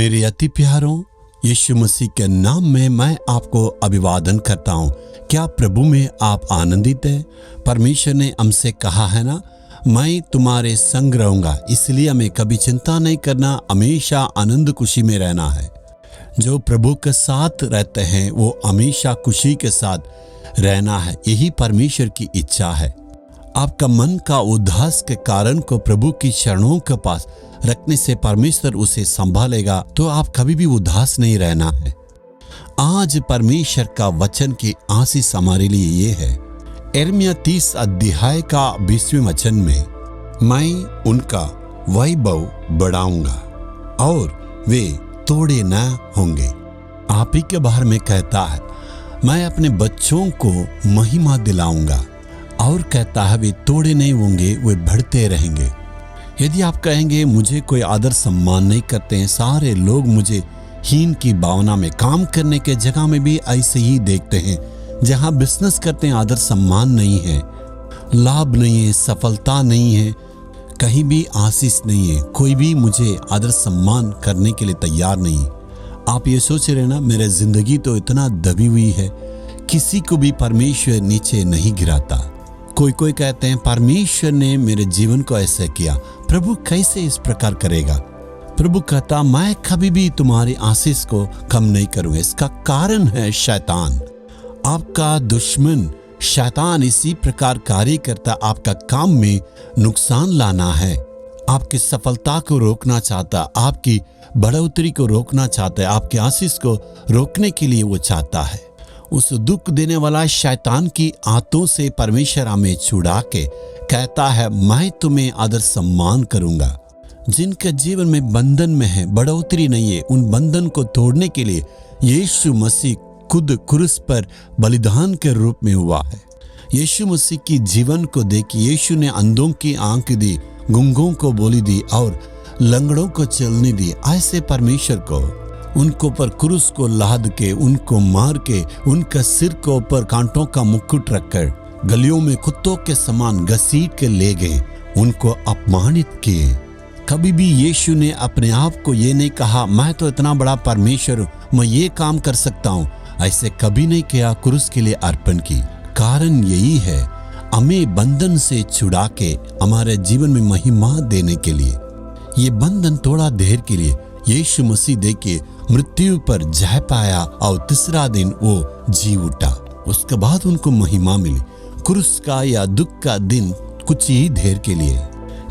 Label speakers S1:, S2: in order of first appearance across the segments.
S1: मेरे अति प्यारों, यीशु मसीह के नाम में मैं आपको अभिवादन करता हूँ। क्या प्रभु में आप आनंदित हैं? परमेश्वर ने हमसे कहा है ना, मैं तुम्हारे संग रहूंगा, इसलिए हमें कभी चिंता नहीं करना, हमेशा आनंद खुशी में रहना है। जो प्रभु के साथ रहते हैं वो हमेशा खुशी के साथ रहना है, यही परमेश्वर की इच्छा है। आपका मन का उदास के कारण को प्रभु की चरणों के पास रखने से परमेश्वर उसे संभालेगा, तो आप कभी भी उदास नहीं रहना है। आज परमेश्वर का वचन की आशीष हमारे लिए ये है। यिर्मयाह 30 अध्याय का 20वें वचन में, मैं उनका वैभव बढ़ाऊंगा और वे तोड़े न होंगे। आप ही के बारे में कहता है, मैं अपने बच्चों को महिमा दिलाऊंगा, और कहता है वे तोड़े नहीं होंगे, वे बढ़ते रहेंगे। यदि आप कहेंगे मुझे कोई आदर सम्मान नहीं करते हैं, सारे लोग मुझे हीन की भावना में, काम करने के जगह में भी ऐसे ही देखते हैं, जहां बिजनेस करते हैं आदर सम्मान नहीं है, लाभ नहीं है, सफलता नहीं है, कहीं भी आशीष नहीं है, कोई भी मुझे आदर सम्मान करने के लिए तैयार नहीं। आप ये सोच रहे ना, मेरी जिंदगी तो इतना दबी हुई है, किसी को भी परमेश्वर नीचे नहीं गिराता। कोई कहते हैं परमेश्वर ने मेरे जीवन को ऐसे किया, प्रभु कैसे इस प्रकार करेगा? प्रभु कहता, मैं कभी भी तुम्हारी आशीष को कम नहीं करूंगा। इसका कारण है शैतान, आपका दुश्मन शैतान इसी प्रकार कार्य करता, आपका काम में नुकसान लाना है, आपकी सफलता को रोकना चाहता, आपकी बढ़ोतरी को रोकना चाहता है, आपकी आशीष को रोकने के लिए वो चाहता है। उस दुख देने वाला शैतान की आंतों से परमेश्वर हमें छुड़ा के कहता है, मैं तुम्हें आदर सम्मान करूंगा। जिनके जीवन में बंधन में है, बढ़ोतरी नहीं है, उन बंधन को तोड़ने के लिए यीशु मसीह खुद क्रूस पर बलिदान के रूप में हुआ है। यीशु मसीह की जीवन को देखिए, यीशु ने अंधों की आंख दी, गूंगों को बोली दी और लंगड़ों को चलने दी। ऐसे परमेश्वर को उनको पर क्रूस को लाद के, उनको मार के, उनका सिर के ऊपर कांटों का मुकुट रखकर गलियों में कुत्तों के समान घसीट के ले गए, उनको अपमानित किए। कभी भी यीशु ने अपने आप को ये नहीं कहा, मैं तो इतना बड़ा परमेश्वर हूँ, मैं ये काम कर सकता हूँ, ऐसे कभी नहीं किया। क्रूस के लिए अर्पण की। कारण यही है, हमें बंधन से छुड़ा के हमारे जीवन में महिमा देने के लिए। ये बंधन थोड़ा देर के लिए यीशु मसीह देखिए मृत्यु पर जय पाया और तीसरा दिन वो जी उठा। उसके बाद उनको महिमा मिली। क्रूस का या दुख का दिन कुछ ही देर के लिए।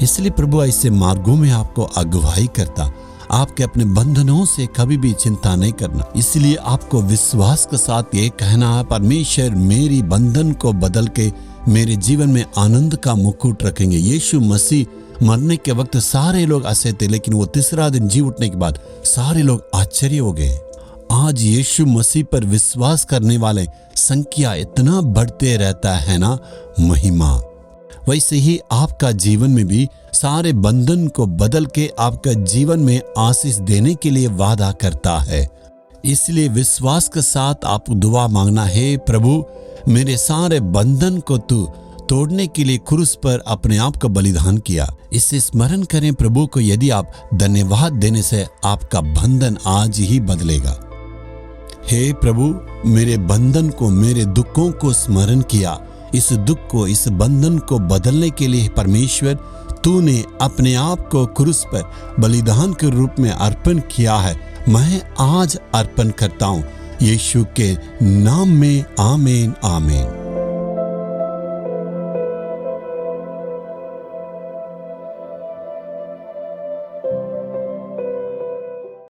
S1: इसलिए प्रभु ऐसे मार्गों में आपको अगुवाई करता, आपके अपने बंधनों से कभी भी चिंता नहीं करना। इसलिए आपको विश्वास के साथ ये कहना है, परमेश्वर मेरी बंधन को बदल के मेरे जीवन में आनंद का मुकुट रखेंगे। यीशु मसीह मरने के वक्त सारे लोग हंसे थे, लेकिन वो तीसरा दिन जी उठने के बाद सारे लोग आश्चर्य हो गए। आज यीशु मसीह पर विश्वास करने वाले संख्या इतना बढ़ते रहता है ना, महिमा। वैसे ही आपका जीवन में भी सारे बंधन को बदल के आपका जीवन में आशीष देने के लिए वादा करता है। इसलिए विश्वास के साथ आप दुआ मांगना है, प्रभु मेरे सारे बंधन को तू तोड़ने के लिए क्रूस पर अपने आप का बलिदान किया। इसे स्मरण करें प्रभु को। यदि आप धन्यवाद देने से आपका बंधन आज ही बदलेगा। हे प्रभु, मेरे बंधन को, मेरे दुखों को स्मरण किया। इस दुख को, इस बंधन को बदलने के लिए परमेश्वर तूने अपने आप को क्रूस पर बलिदान के रूप में अर्पण किया है। मैं आज अर्पण करता हूँ यीशु के नाम में। आमीन आमीन।